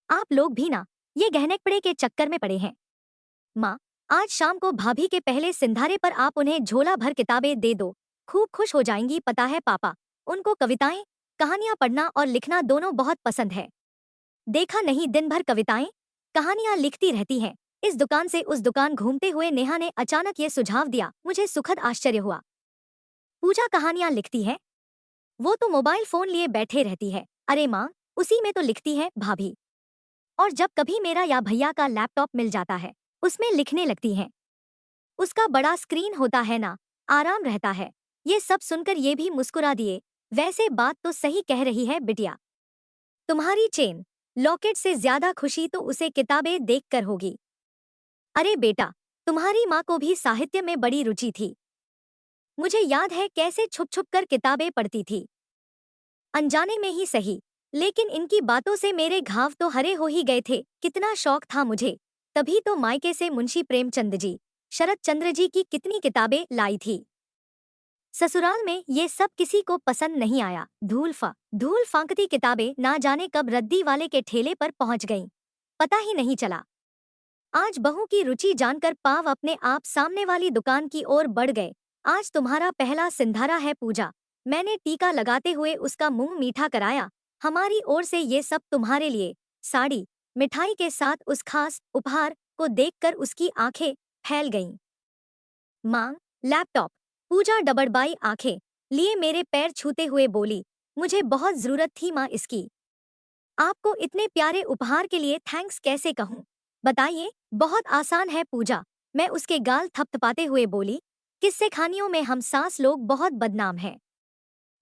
आप लोग भी ना ये गहनेकपड़े के चक्कर में पड़े हैं। माँ, आज शाम को भाभी के पहले सिंधारे पर आप उन्हें झोला भर किताबें दे दो, खूब खुश हो जाएंगी। पता है पापा, उनको कविताएं, कहानियां पढ़ना और लिखना दोनों बहुत पसंद है। देखा नहीं, दिन भर कविताएं, कहानियां लिखती रहती हैं। इस दुकान से उस दुकान घूमते हुए नेहा ने अचानक ये सुझाव दिया। मुझे सुखद आश्चर्य हुआ। पूजा कहानियां लिखती है? वो तो मोबाइल फोन लिए बैठे रहती है। अरे माँ, उसी में तो लिखती है भाभी। और जब कभी मेरा या भैया का लैपटॉप मिल जाता है, उसमें लिखने लगती हैं। उसका बड़ा स्क्रीन होता है ना, आराम रहता है। ये सब सुनकर ये भी मुस्कुरा दिए। वैसे बात तो सही कह रही है बिटिया, तुम्हारी चेन लॉकेट से ज्यादा खुशी तो उसे किताबें देखकर होगी। अरे बेटा, तुम्हारी माँ को भी साहित्य में बड़ी रुचि थी। मुझे याद है कैसे छुप छुप कर किताबें पढ़ती थी, अनजाने में ही सही। लेकिन इनकी बातों से मेरे घाव तो हरे हो ही गए थे। कितना शौक था मुझे। तभी तो मायके से मुंशी प्रेमचंद जी, शरत चंद्र जी की कितनी किताबें लाई थी। ससुराल में ये सब किसी को पसंद नहीं आया। धूल फांकती किताबें ना जाने कब रद्दी वाले के ठेले पर पहुंच गईं। पता ही नहीं चला। आज बहू की रुचि जानकर पाव अपने आप सामने वाली दुकान की ओर बढ़ गए। आज तुम्हारा पहला सिंधारा है पूजा। मैंने टीका लगाते हुए उसका मुंह मीठा कराया। हमारी ओर से ये सब तुम्हारे लिए। साड़ी, मिठाई के साथ उस खास उपहार को देखकर उसकी आंखें फैल गईं। माँ, लैपटॉप। पूजा डबडबाई आंखें लिए मेरे पैर छूते हुए बोली। मुझे बहुत जरूरत थी माँ इसकी। आपको इतने प्यारे उपहार के लिए थैंक्स कैसे कहूँ? बताइए। बहुत आसान है पूजा, मैं उसके गाल थपथपाते हुए बोली। किस्से खानियों में हम सास लोग बहुत बदनाम हैं।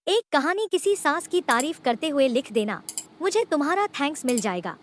एक कहानी किसी सास की तारीफ करते हुए लिख देना, मुझे तुम्हारा थैंक्स मिल जाएगा।